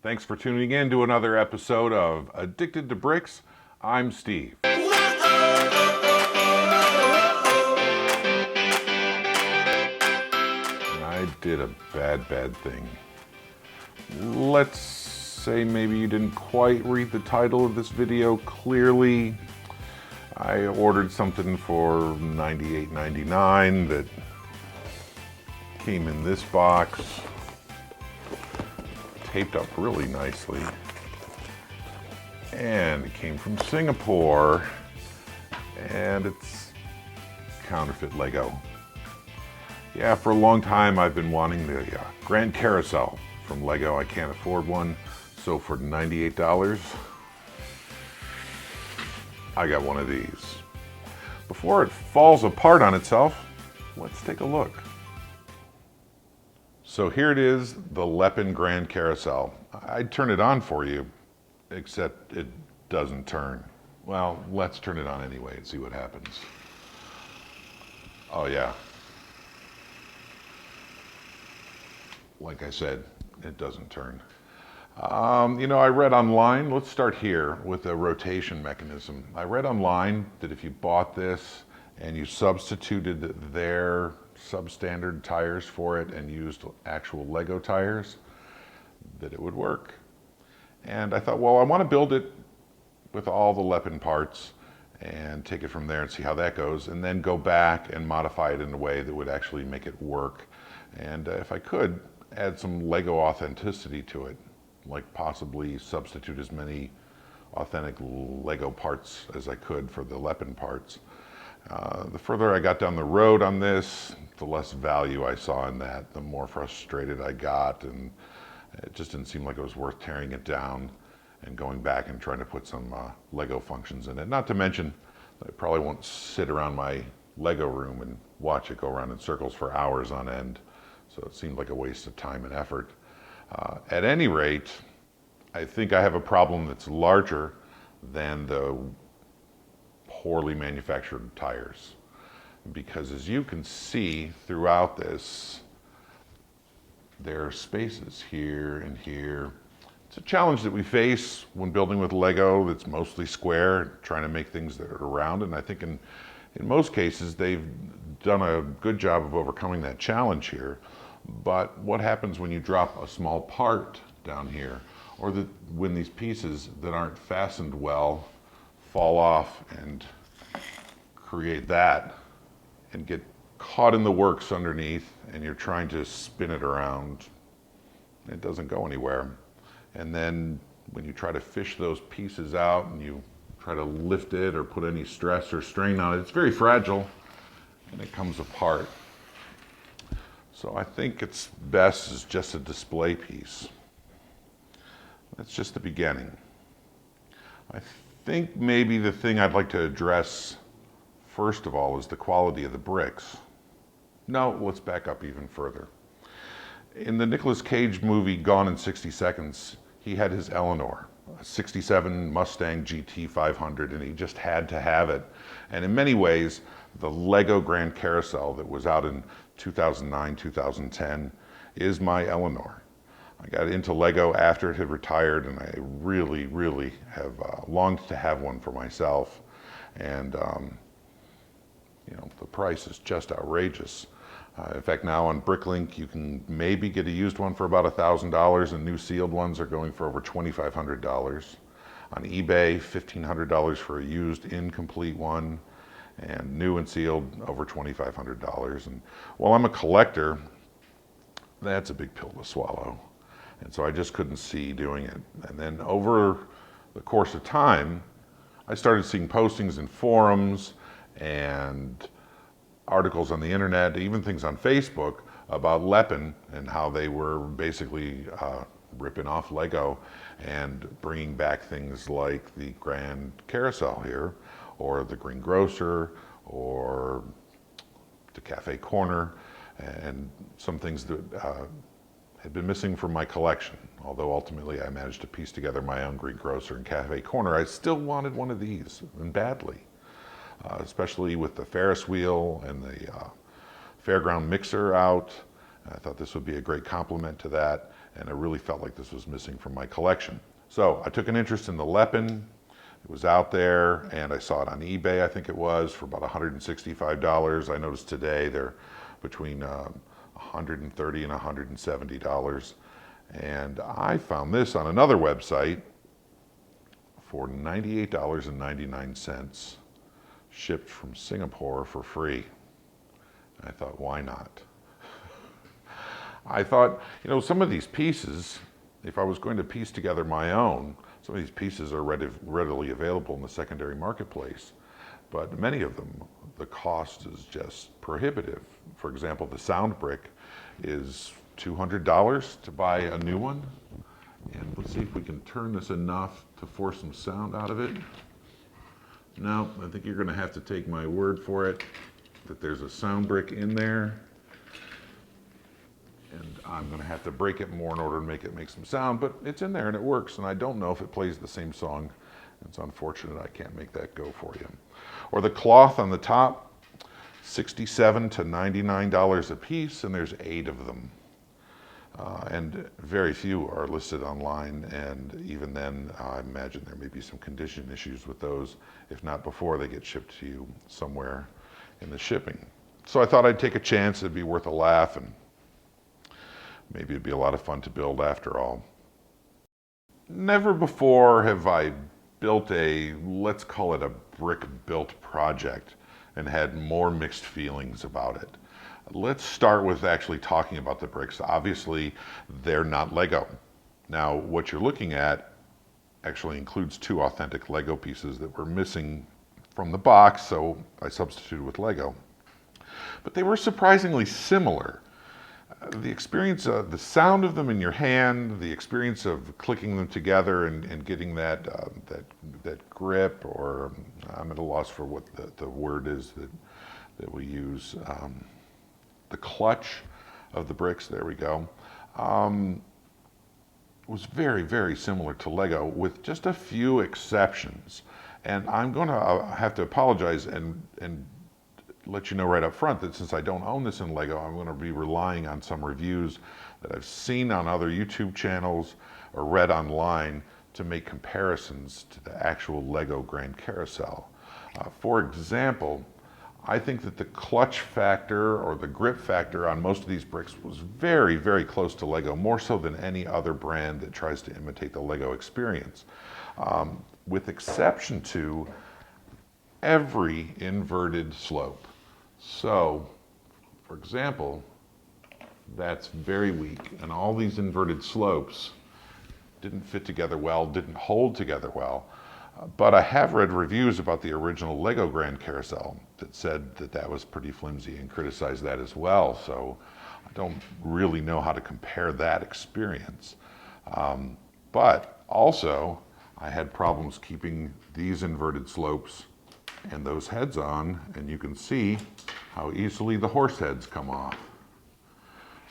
Thanks for tuning in to another episode of Addicted to Bricks. I'm Steve. And I did a bad thing. Let's say maybe you didn't quite read the title of this video clearly. I ordered something for $98.99 that came in this box, taped up really nicely, and it came from Singapore, and it's counterfeit Lego. Yeah, for a long time I've been wanting the Grand Carousel from Lego. I can't afford one, so for $98 I got one of these. Before it falls apart on itself, let's take a look. So here it is, the Lepin Grand Carousel. I'd turn it on for you, except it doesn't turn. Well, let's turn it on anyway and see what happens. Oh yeah. Like I said, it doesn't turn. I read online, let's start here with a rotation mechanism. I read online that if you bought this and you substituted their substandard tires for it and used actual Lego tires, that it would work. And I thought, well, I want to build it with all the Lepin parts and take it from there and see how that goes, and then go back and modify it in a way that would actually make it work. And if I could, add some Lego authenticity to it, like possibly substitute as many authentic Lego parts as I could for the Lepin parts. The further I got down the road on this, the less value I saw in that, the more frustrated I got, and it just didn't seem like it was worth tearing it down and going back and trying to put some Lego functions in it. Not to mention, I probably won't sit around my Lego room and watch it go around in circles for hours on end, so it seemed like a waste of time and effort. At any rate, I think I have a problem that's larger than the poorly manufactured tires, because as you can see throughout this, there are spaces here and here. It's a challenge that we face when building with Lego that's mostly square, trying to make things that are round, and I think in most cases they've done a good job of overcoming that challenge here. But what happens when you drop a small part down here, or when these pieces that aren't fastened well fall off and create that and get caught in the works underneath, and you're trying to spin it around, it doesn't go anywhere. And then when you try to fish those pieces out and you try to lift it or put any stress or strain on it, it's very fragile and it comes apart. So I think it's best as just a display piece. That's just the beginning. I think maybe the thing I'd like to address first of all is the quality of the bricks. No, let's back up even further. In the Nicolas Cage movie Gone in 60 Seconds, he had his Eleanor, a 67 Mustang GT 500, and he just had to have it. And in many ways, the Lego Grand Carousel that was out in 2009, 2010 is my Eleanor. I got into Lego after it had retired, and I really have longed to have one for myself. And the price is just outrageous. In fact, now on Bricklink, you can maybe get a used one for about $1,000, and new sealed ones are going for over $2,500. On eBay, $1,500 for a used incomplete one, and new and sealed over $2,500. And while I'm a collector, that's a big pill to swallow. And so I just couldn't see doing it. And then over the course of time, I started seeing postings in forums and articles on the internet, even things on Facebook about Lepin and how they were basically ripping off Lego and bringing back things like the Grand Carousel here, or the Green Grocer, or the Cafe Corner, and some things that had been missing from my collection. Although ultimately I managed to piece together my own Green Grocer and Cafe Corner, I still wanted one of these, and badly. Especially with the Ferris wheel and the fairground mixer out. I thought this would be a great complement to that. and I really felt like this was missing from my collection. So I took an interest in the Lepin. It was out there, and I saw it on eBay, I think it was, for about $165. I noticed today they're between $130 and $170. And I found this on another website for $98.99, shipped from Singapore for free. I thought, why not? I thought, some of these pieces, if I was going to piece together my own, some of these pieces are readily available in the secondary marketplace, but many of them, the cost is just prohibitive. For example, the sound brick is $200 to buy a new one. And let's see if we can turn this enough to force some sound out of it. No, I think you're going to have to take my word for it that there's a sound brick in there. And I'm going to have to break it more in order to make it make some sound, but it's in there and it works, and I don't know if it plays the same song. It's unfortunate I can't make that go for you. Or the cloth on the top, $67 to $99 a piece, and there's 8 of them. And very few are listed online, and even then, I imagine there may be some condition issues with those, if not before they get shipped to you somewhere in the shipping. So I thought I'd take a chance, it'd be worth a laugh, and maybe it'd be a lot of fun to build after all. Never before have I built let's call it a brick-built project, and had more mixed feelings about it. Let's start with actually talking about the bricks. Obviously, they're not Lego. Now, what you're looking at actually includes 2 authentic Lego pieces that were missing from the box, so I substituted with Lego. But they were surprisingly similar. The experience, the sound of them in your hand, the experience of clicking them together and getting that grip, or I'm at a loss for what the word is that we use, the clutch of the bricks, there we go, was very, very similar to Lego with just a few exceptions. And I'm going to have to apologize and let you know right up front that since I don't own this in Lego, I'm going to be relying on some reviews that I've seen on other YouTube channels or read online to make comparisons to the actual Lego Grand Carousel. For example, I think that the clutch factor or the grip factor on most of these bricks was very, very close to Lego, more so than any other brand that tries to imitate the Lego experience, with exception to every inverted slope. So, for example, that's very weak, and all these inverted slopes didn't fit together well, didn't hold together well. But I have read reviews about the original Lego Grand Carousel that said that that was pretty flimsy and criticized that as well. So I don't really know how to compare that experience. But also, I had problems keeping these inverted slopes and those heads on, and you can see how easily the horse heads come off.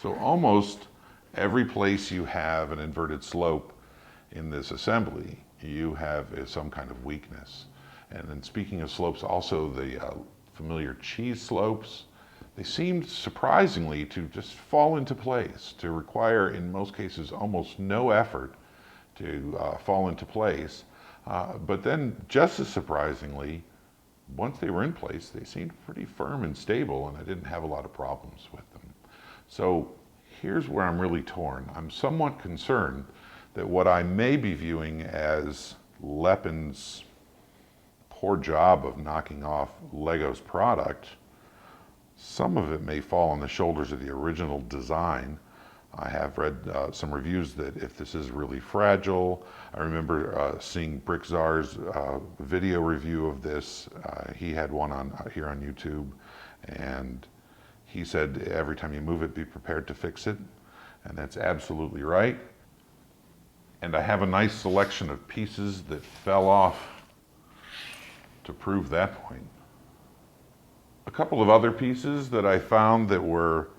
So almost every place you have an inverted slope in this assembly, you have some kind of weakness. And then speaking of slopes, also the familiar cheese slopes, they seemed surprisingly to just fall into place, to require in most cases almost no effort to fall into place. But then just as surprisingly, once they were in place, they seemed pretty firm and stable, and I didn't have a lot of problems with them. So here's where I'm really torn. I'm somewhat concerned that what I may be viewing as Lepin's poor job of knocking off Lego's product, some of it may fall on the shoulders of the original design. I have read some reviews that if this is really fragile, I remember seeing Brick Czar's video review of this. He had one here on YouTube, and he said every time you move it, be prepared to fix it, and that's absolutely right. And I have a nice selection of pieces that fell off to prove that point. A couple of other pieces that I found that were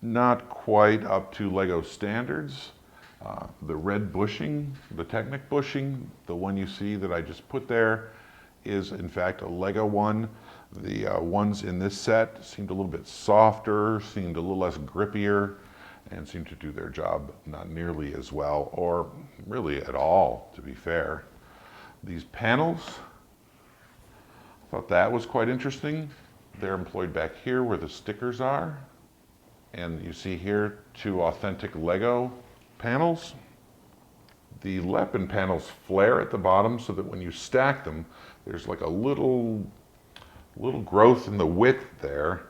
not quite up to Lego standards. The red bushing, the Technic bushing, the one you see that I just put there, is in fact a Lego one. The ones in this set seemed a little bit softer, seemed a little less grippier, and seem to do their job not nearly as well, or really at all, to be fair. These panels, I thought that was quite interesting. They're employed back here where the stickers are. And you see here 2 authentic Lego panels. The Lepin panels flare at the bottom so that when you stack them, there's like a little growth in the width there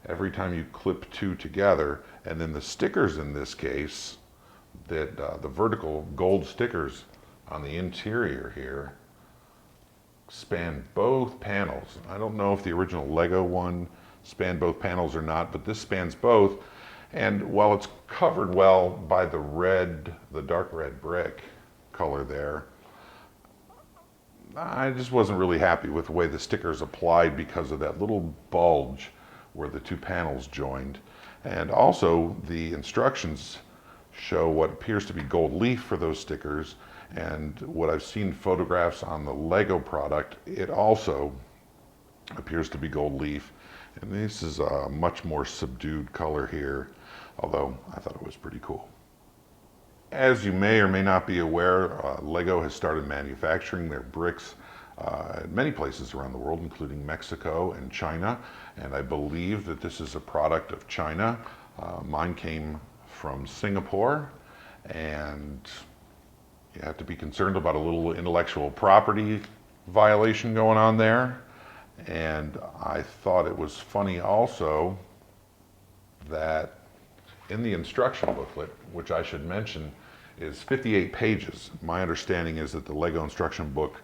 every time you clip 2 together. And then the stickers in this case, that the vertical gold stickers on the interior here, span both panels. I don't know if the original Lego one spanned both panels or not, but this spans both. And while it's covered well by the red, the dark red brick color there, I just wasn't really happy with the way the stickers applied because of that little bulge where the 2 panels joined. And also the instructions show what appears to be gold leaf for those stickers. And what I've seen photographs on the Lego product, it also appears to be gold leaf. And this is a much more subdued color here, although I thought it was pretty cool. As you may or may not be aware, Lego has started manufacturing their bricks at many places around the world, including Mexico and China. And I believe that this is a product of China. Mine came from Singapore, and you have to be concerned about a little intellectual property violation going on there. And I thought it was funny also that in the instruction booklet, which I should mention is 58 pages. My understanding is that the Lego instruction book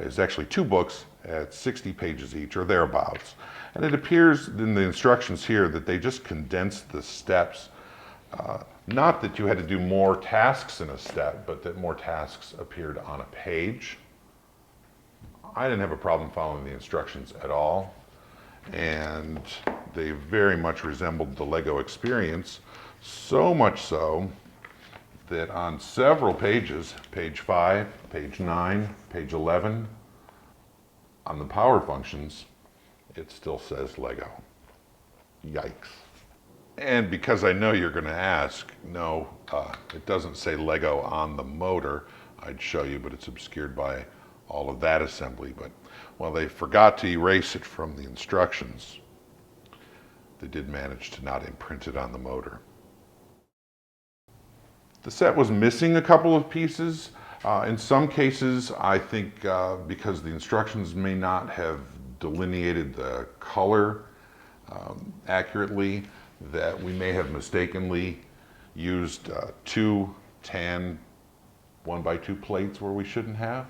is actually 2 books at 60 pages each, or thereabouts. And it appears in the instructions here that they just condensed the steps. Not that you had to do more tasks in a step, but that more tasks appeared on a page. I didn't have a problem following the instructions at all, and they very much resembled the Lego experience, so much so that on several pages, page 5, page 9, page 11, on the power functions, it still says Lego. Yikes. And because I know you're going to ask, no, it doesn't say Lego on the motor. I'd show you, but it's obscured by all of that assembly. But, well, they forgot to erase it from the instructions. They did manage to not imprint it on the motor. The set was missing a couple of pieces. In some cases, I think because the instructions may not have delineated the color accurately, that we may have mistakenly used 2 tan 1x2 plates where we shouldn't have,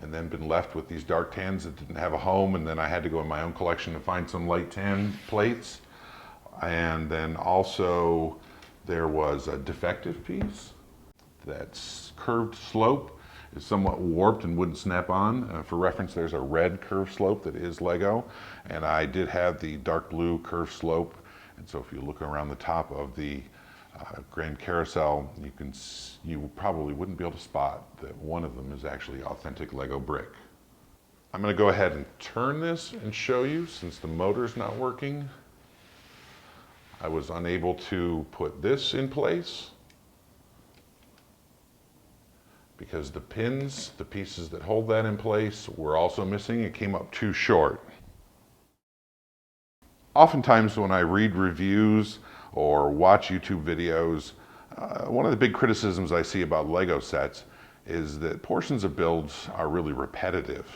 and then been left with these dark tans that didn't have a home, and then I had to go in my own collection to find some light tan plates. And then also there was a defective piece. That curved slope is somewhat warped and wouldn't snap on. For reference, there's a red curved slope that is Lego, and I did have the dark blue curved slope. And so if you look around the top of the Grand Carousel, you probably wouldn't be able to spot that one of them is actually authentic Lego brick. I'm going to go ahead and turn this and show you, since the motor's not working. I was unable to put this in place because the pins, the pieces that hold that in place, were also missing. It came up too short. Oftentimes when I read reviews or watch YouTube videos, one of the big criticisms I see about Lego sets is that portions of builds are really repetitive.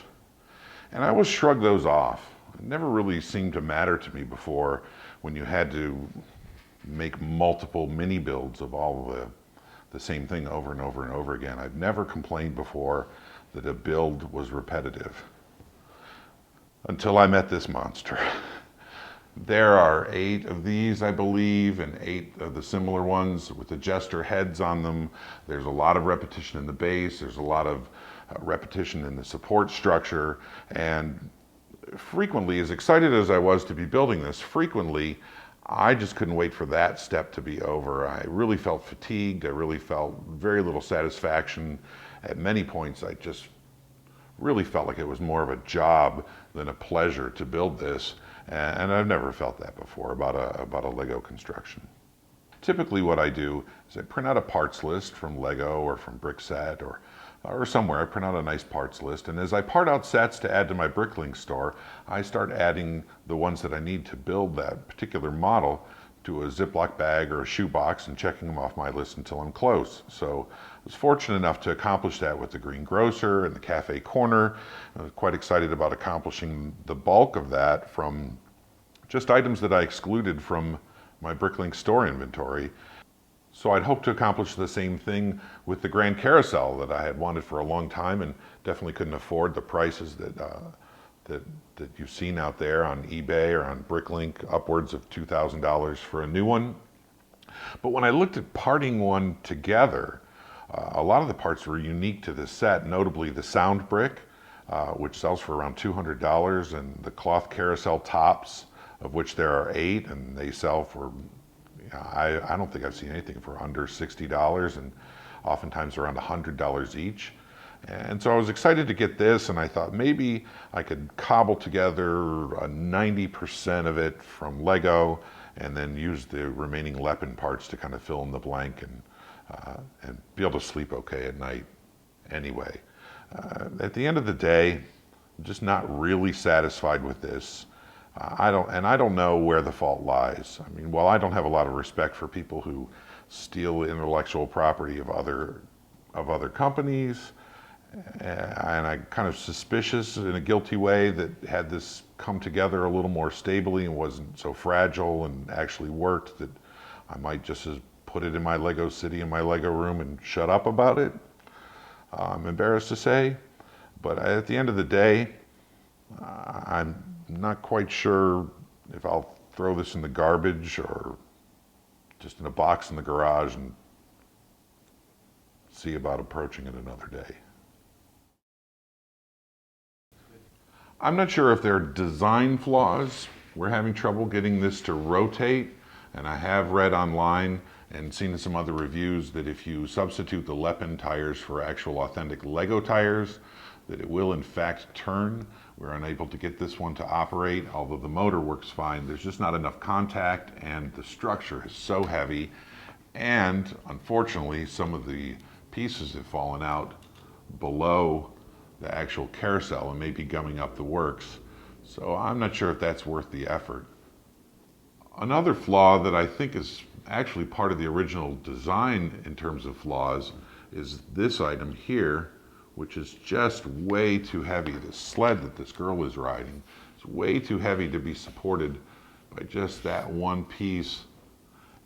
And I always shrug those off. It never really seemed to matter to me before when you had to make multiple mini builds of all the same thing over and over and over again. I've never complained before that a build was repetitive until I met this monster. There are 8 of these, I believe, and 8 of the similar ones with the jester heads on them. There's a lot of repetition in the base. There's a lot of repetition in the support structure. And frequently, as excited as I was to be building this, frequently, I just couldn't wait for that step to be over. I really felt fatigued. I really felt very little satisfaction. At many points, I just really felt like it was more of a job than a pleasure to build this. And I've never felt that before about a Lego construction. typically what I do is I print out a parts list from Lego or from Brickset or somewhere. I print out a nice parts list, and as I part out sets to add to my Bricklink store, I start adding the ones that I need to build that particular model to a Ziploc bag or a shoebox and checking them off my list until I'm close. So I was fortunate enough to accomplish that with the Greengrocer and the Cafe Corner. I was quite excited about accomplishing the bulk of that from just items that I excluded from my Bricklink store inventory. So I'd hoped to accomplish the same thing with the Grand Carousel that I had wanted for a long time and definitely couldn't afford the prices that you've seen out there on eBay or on Bricklink, upwards of $2,000 for a new one. But when I looked at parting one together, a lot of the parts were unique to this set, notably the sound brick, which sells for around $200, and the cloth carousel tops, of which there are 8, and they sell for, I don't think I've seen anything for under $60, and oftentimes around $100 each. And so I was excited to get this, and I thought maybe I could cobble together 90% of it from Lego and then use the remaining Lepin parts to kind of fill in the blank and be able to sleep okay at night anyway. At the end of the day, I'm just not really satisfied with this. I don't know where the fault lies. I mean, while I don't have a lot of respect for people who steal intellectual property of other companies, and I'm kind of suspicious in a guilty way that had this come together a little more stably and wasn't so fragile and actually worked, that I might just as put it in my Lego city in my Lego room and shut up about it. I'm embarrassed to say, but at the end of the day, I'm not quite sure if I'll throw this in the garbage or just in a box in the garage and see about approaching it another day. I'm not sure if there are design flaws. We're having trouble getting this to rotate, and I have read online and seen some other reviews that if you substitute the Lepin tires for actual authentic Lego tires, that it will in fact turn. We're unable to get this one to operate, although the motor works fine. There's just not enough contact, and the structure is so heavy, and unfortunately some of the pieces have fallen out below the actual carousel and may be gumming up the works. So I'm not sure if that's worth the effort. Another flaw that I think is actually part of the original design in terms of flaws is this item here, which is just way too heavy. The sled that this girl is riding is way too heavy to be supported by just that one piece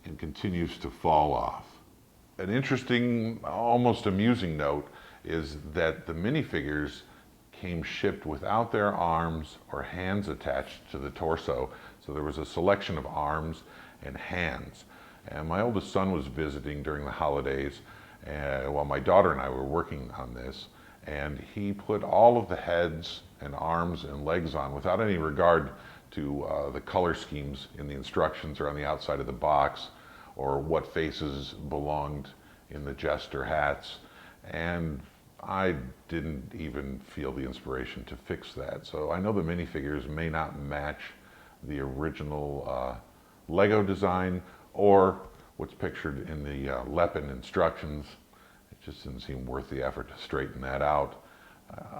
and continues to fall off. An interesting, almost amusing note is that the minifigures came shipped without their arms or hands attached to the torso. So there was a selection of arms and hands. And my oldest son was visiting during the holidays while my daughter and I were working on this. And he put all of the heads and arms and legs on without any regard to the color schemes in the instructions or on the outside of the box, or what faces belonged in the jester hats. And I didn't even feel the inspiration to fix that. So I know the minifigures may not match the original Lego design or what's pictured in the Lepin instructions. It just didn't seem worth the effort to straighten that out.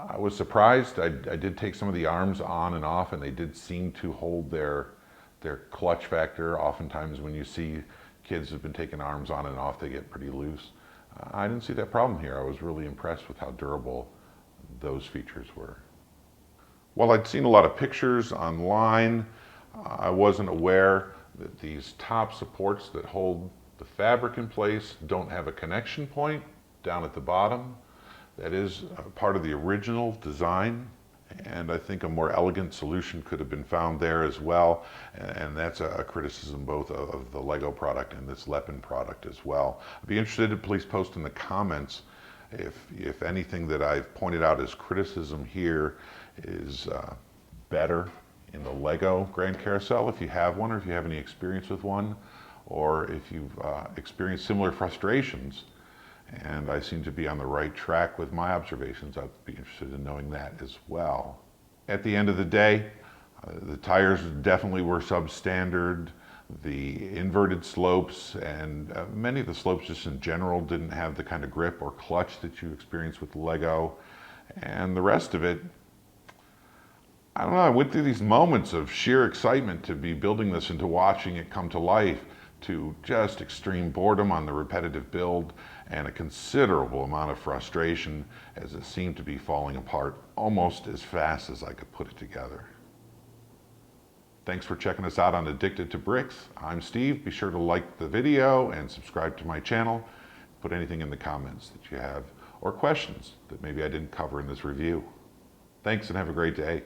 I was surprised. I did take some of the arms on and off, and they did seem to hold their clutch factor. Oftentimes when you see kids who've been taking arms on and off, they get pretty loose. I didn't see that problem here. I was really impressed with how durable those features were. While I'd seen a lot of pictures online, I wasn't aware that these top supports that hold the fabric in place don't have a connection point down at the bottom. That is part of the original design, and I think a more elegant solution could have been found there as well, and that's a criticism both of the Lego product and this Lepin product as well. I'd be interested, please post in the comments if anything that I've pointed out as criticism here is better in the Lego Grand Carousel, if you have one, or if you have any experience with one, or if you've experienced similar frustrations and I seem to be on the right track with my observations. I'd be interested in knowing that as well. At the end of the day, the tires definitely were substandard. the inverted slopes, and many of the slopes just in general didn't have the kind of grip or clutch that you experience with Lego. And the rest of it, I don't know, I went through these moments of sheer excitement to be building this and to watching it come to life, to just extreme boredom on the repetitive build and a considerable amount of frustration as it seemed to be falling apart almost as fast as I could put it together. Thanks for checking us out on Addicted to Bricks. I'm Steve. Be sure to like the video and subscribe to my channel. Put anything in the comments that you have or questions that maybe I didn't cover in this review. Thanks and have a great day.